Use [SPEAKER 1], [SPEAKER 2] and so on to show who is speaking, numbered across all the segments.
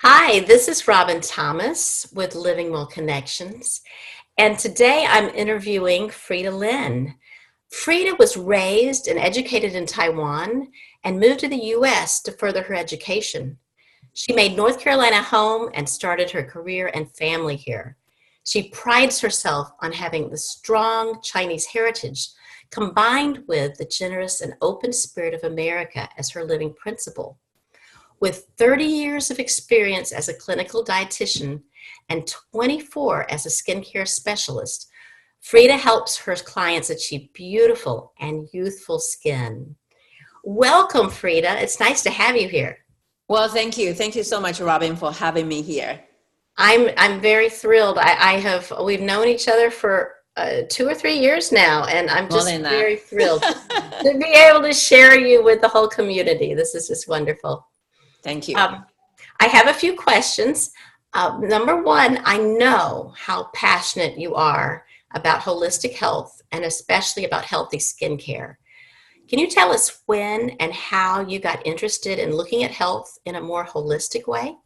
[SPEAKER 1] Hi, this is Robin Thomas with Living Well Connections, and today I'm interviewing Frieda Lin. Frieda was raised and educated in Taiwan and moved to the U.S. to further her education. She made North Carolina home and started her career and family here. She prides herself on having the strong Chinese heritage combined with the generous and open spirit of America as her living principle. With 30 years of experience as a clinical dietitian and 24 as a skincare specialist, Frieda helps her clients achieve beautiful and youthful skin. Welcome, Frieda. It's nice to have you here.
[SPEAKER 2] Well, thank you. Thank you so much, Robin, for having me here.
[SPEAKER 1] I'm very thrilled. We've known each other for 2 or 3 years now, and I'm
[SPEAKER 2] More
[SPEAKER 1] just
[SPEAKER 2] than that.
[SPEAKER 1] very thrilled to be able to share you with the whole community. This is just wonderful.
[SPEAKER 2] Thank you.
[SPEAKER 1] I have a few questions. Number one, I know how passionate you are about holistic health and especially about healthy skincare. Can you tell us when and how you got interested in looking at health in a more holistic way?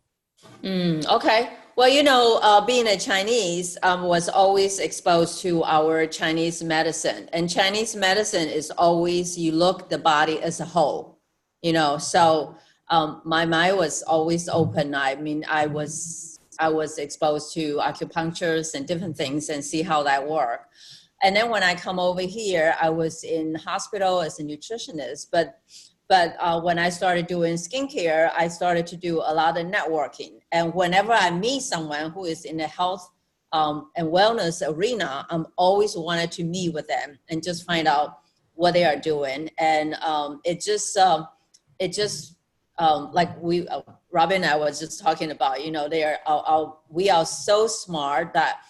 [SPEAKER 2] Okay. Well, being a Chinese, was always exposed to our Chinese medicine. And Chinese medicine is always, you look the body as a whole, so my mind was always open. I mean, I was exposed to acupunctures and different things and see how that worked. And then when I come over here, I was in hospital as a nutritionist, but when I started doing skincare, I started to do a lot of networking. And whenever I meet someone who is in the health and wellness arena, I'm always wanted to meet with them and just find out what they are doing. And like Robin and I was just talking about, we are so smart that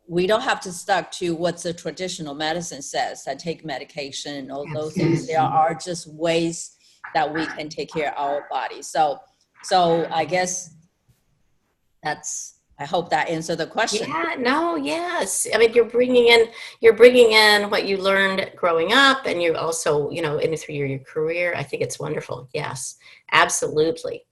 [SPEAKER 2] we don't have to stuck to what the traditional medicine says, that take medication and all those things. There are just ways that we can take care of our body. So I guess I hope that answered the question.
[SPEAKER 1] Yeah, no, yes. I mean, you're bringing in what you learned growing up, and you also, in through your career. I think it's wonderful. Yes, absolutely.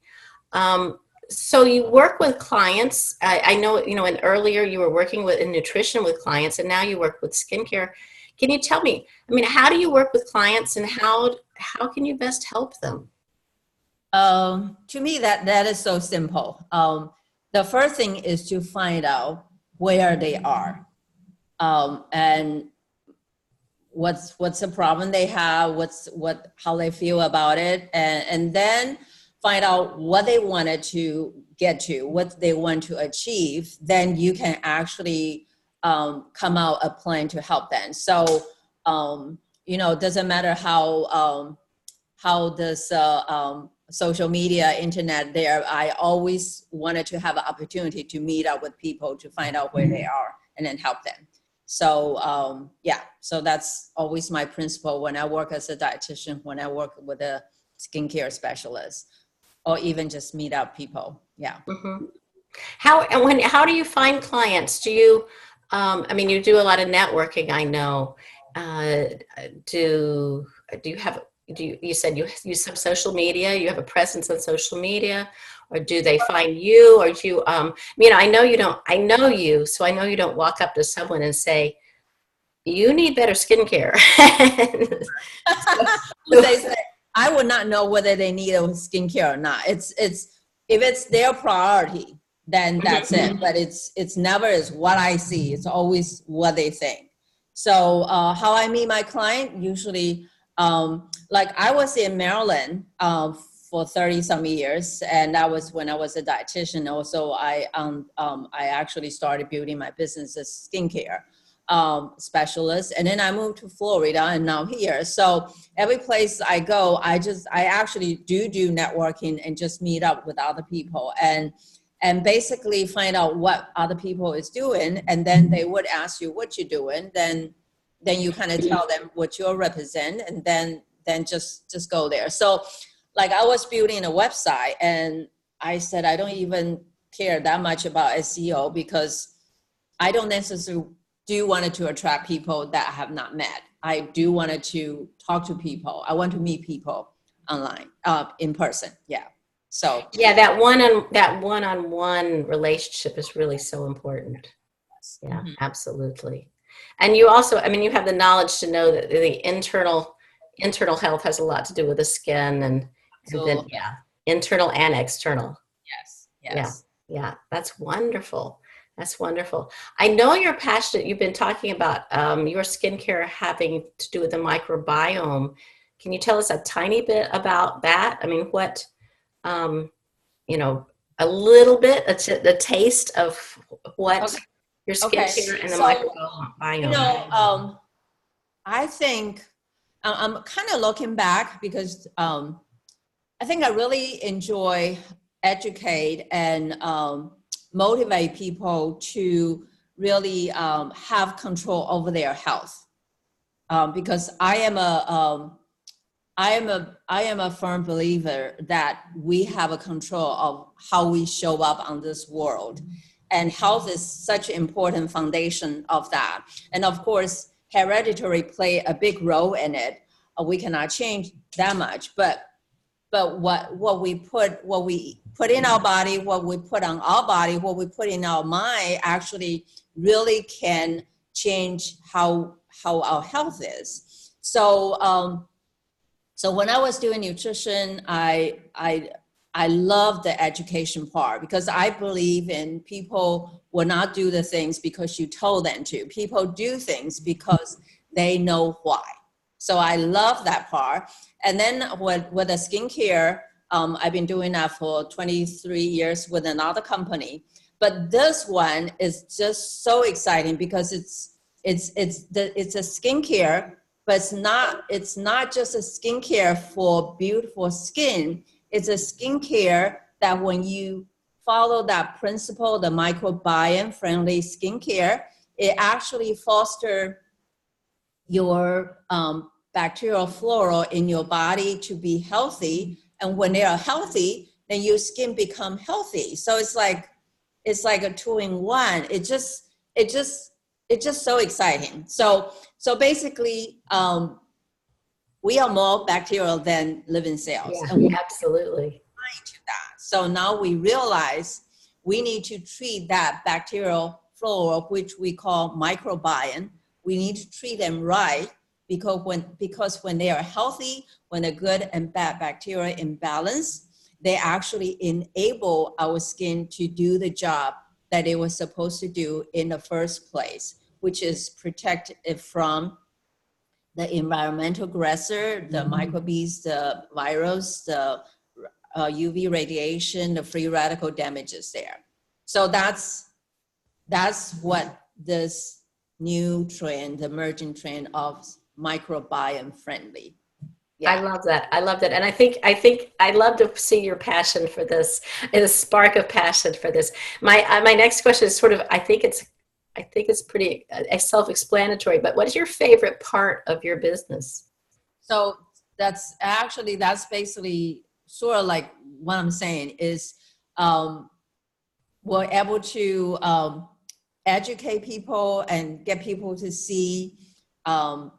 [SPEAKER 1] So you work with clients. I know, and earlier you were working in nutrition with clients, and now you work with skincare. Can you tell me, I mean, how do you work with clients, and how can you best help them?
[SPEAKER 2] To me, that is so simple. The first thing is to find out where they are, and what's the problem they have, how they feel about it, and then find out what they wanted to get to, what they want to achieve. Then you can actually come out a plan to help them. So it doesn't matter how this social media, internet there. I always wanted to have an opportunity to meet up with people to find out where they are and then help them. So so that's always my principle when I work as a dietitian, when I work with a skincare specialist, or even just meet up people. Yeah.
[SPEAKER 1] Mm-hmm. How do you find clients? Do you, I mean, you do a lot of networking, I know. Uh, do you have, you said you use some social media, you have a presence on social media, or do they find you, or do you, I know you, so I know you don't walk up to someone and say, you need better skincare.
[SPEAKER 2] They say, I would not know whether they need a skincare or not. It's if it's their priority, then that's it. But it's never is what I see. It's always what they think. So how I meet my client, usually, like I was in Maryland for 30 some years, and that was when I was a dietitian. Also, I actually started building my business as skincare specialist, and then I moved to Florida, and now here. So every place I go, I actually do networking and just meet up with other people and basically find out what other people is doing, and then they would ask you what you're doing. Then you kind of tell them what you represent, and then just go there. So like I was building a website, and I said I don't even care that much about SEO because I don't necessarily do wanted to attract people that I have not met. I do wanted to talk to people. I want to meet people online, in person. Yeah. So
[SPEAKER 1] Yeah, that one-on-one relationship is really so important. Yeah,
[SPEAKER 2] mhm.
[SPEAKER 1] absolutely. And you also, I mean, you have the knowledge to know that the internal health has a lot to do with the skin and then
[SPEAKER 2] Absolutely.
[SPEAKER 1] yeah, internal and external.
[SPEAKER 2] Yes,
[SPEAKER 1] Yeah,
[SPEAKER 2] yes.
[SPEAKER 1] yeah, that's wonderful. That's wonderful. I know you're passionate. You've been talking about your skincare having to do with the microbiome. Can you tell us a tiny bit about that? I mean, what, um, you know, a little bit, a taste of what
[SPEAKER 2] Okay.
[SPEAKER 1] your
[SPEAKER 2] Okay.
[SPEAKER 1] skincare and the
[SPEAKER 2] So, you
[SPEAKER 1] microbiome.
[SPEAKER 2] know, I think I'm kind of looking back because I think I really enjoy educate and motivate people to really have control over their health. Because I am a firm believer that we have a control of how we show up on this world, and health is such an important foundation of that. And of course, hereditary play a big role in it. We cannot change that much, but what we put in our body, what we put on our body, what we put in our mind actually really can change how our health is. So so when I was doing nutrition, I love the education part because I believe in people will not do the things because you told them to. People do things because they know why. So I love that part. And then with the skincare, I've been doing that for 23 years with another company. But this one is just so exciting because it's a skincare, but it's not just a skincare for beautiful skin. It's a skincare that when you follow that principle, the microbiome friendly skincare, it actually fosters your bacterial flora in your body to be healthy. And when they are healthy, then your skin become healthy. So it's like a two-in-one. It's just so exciting. So basically, we are more bacterial than living cells,
[SPEAKER 1] Yeah,
[SPEAKER 2] and we're
[SPEAKER 1] absolutely.
[SPEAKER 2] blind to that. So now we realize we need to treat that bacterial flora, which we call microbiome. We need to treat them right because when they are healthy, when the good and bad bacteria in balance, they actually enable our skin to do the job that it was supposed to do in the first place, which is protect it from the environmental aggressor, the microbes, the virus, the UV radiation, the free radical damages there. So that's what this new trend, the emerging trend of microbiome friendly.
[SPEAKER 1] I
[SPEAKER 2] Yeah.
[SPEAKER 1] love that. I love that. And I think I love to see your passion for this and a spark of passion for this. My next question is sort of I think it's pretty self-explanatory, but what is your favorite part of your business?
[SPEAKER 2] So that's basically sort of like what I'm saying is um, we're able to educate people and get people to see um,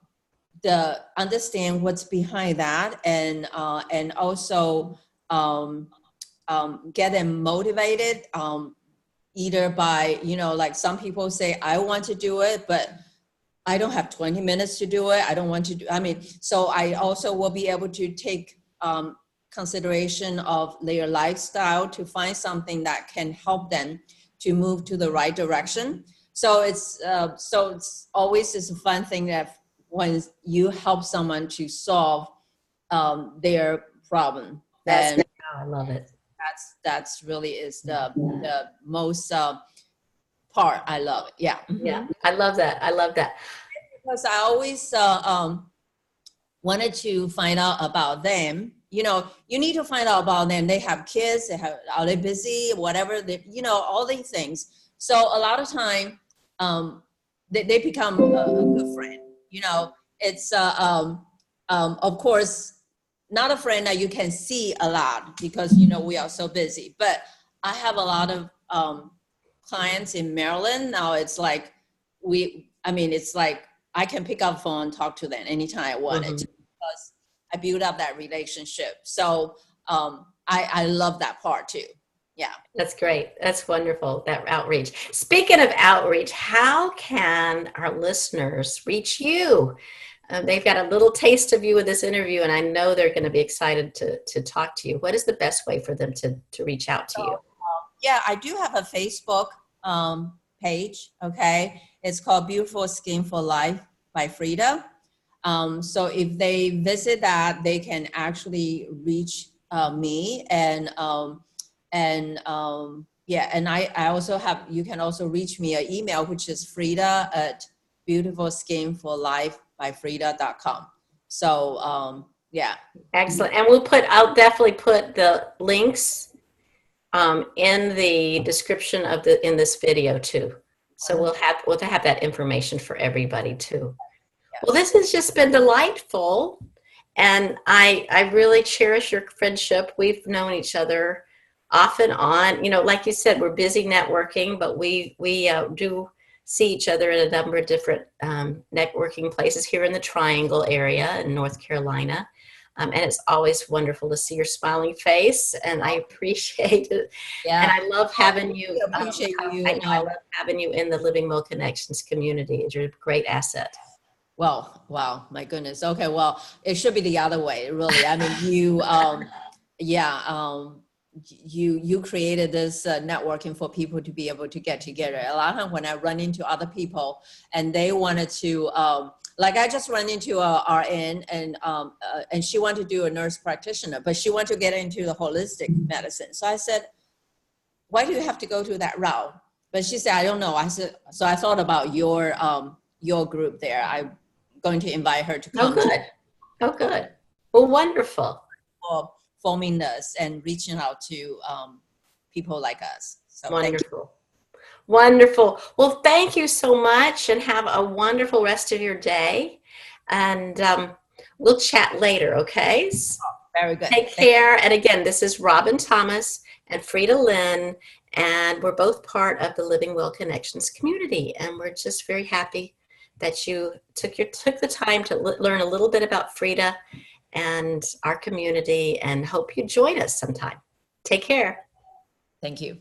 [SPEAKER 2] the understand what's behind that and also um, get them motivated either by like some people say I want to do it but I don't have 20 minutes to do it. I don't want to do, I mean, so I also will be able to take consideration of their lifestyle to find something that can help them to move to the right direction. So it's always is a fun thing that when you help someone to solve their problem,
[SPEAKER 1] That's
[SPEAKER 2] then
[SPEAKER 1] I love it.
[SPEAKER 2] that's really is the most part. I love it. Yeah.
[SPEAKER 1] Yeah,
[SPEAKER 2] Mhm.
[SPEAKER 1] I love that. I love that.
[SPEAKER 2] Because I always wanted to find out about them. You need to find out about them. They have kids. Are they busy? Whatever. All these things. So a lot of time, they become a good friend. It's of course not a friend that you can see a lot because we are so busy. But I have a lot of clients in Maryland now. It's like it's like I can pick up phone and talk to them anytime I wanted to
[SPEAKER 1] Mhm.
[SPEAKER 2] because I build up that relationship. So I love that part too. Yeah.
[SPEAKER 1] That's great. That's wonderful, that outreach. Speaking of outreach, how can our listeners reach you? They've got a little taste of you with this interview, and I know they're going to be excited to talk to you. What is the best way for them to reach out to you?
[SPEAKER 2] Yeah, I do have a Facebook page. Okay, it's called Beautiful Skin for Life by Frieda. So if they visit that, they can actually reach me yeah, and I also have, you can also reach me an email, which is Frieda at beautifulskinforlife.com. So yeah.
[SPEAKER 1] Excellent. And I'll definitely put the links in the description of in this video too. So we'll have that information for everybody too. Well, this has just been delightful. And I really cherish your friendship. We've known each other off and on. You know, like you said, we're busy networking, but we do see each other in a number of different networking places here in the Triangle area in North Carolina. And it's always wonderful to see your smiling face, and I appreciate it.
[SPEAKER 2] Yeah.
[SPEAKER 1] And I love having you.
[SPEAKER 2] I appreciate you.
[SPEAKER 1] I know I love having you in the Living Well Connections community. You're a great asset.
[SPEAKER 2] Well, wow, my goodness. Okay, well, it should be the other way, really. I mean, you created this networking for people to be able to get together. A lot of times when I run into other people and they wanted to, like I just ran into a RN and she wanted to do a nurse practitioner, but she wanted to get into the holistic medicine. So I said, why do you have to go to that route? But she said, I don't know. I said, so I thought about your group there. I'm going to invite her to come.
[SPEAKER 1] Oh, good. Oh, good. Well, wonderful.
[SPEAKER 2] For forming this and reaching out to people like us. So
[SPEAKER 1] wonderful. Wonderful. Well, thank you so much, and have a wonderful rest of your day. And we'll chat later, okay?
[SPEAKER 2] Very good.
[SPEAKER 1] Take care. And again, this is Robin Thomas and Frieda Lin, and we're both part of the Living Well Connections community. And we're just very happy that you took the time to learn a little bit about Frieda and our community, and hope you join us sometime. Take care.
[SPEAKER 2] Thank you.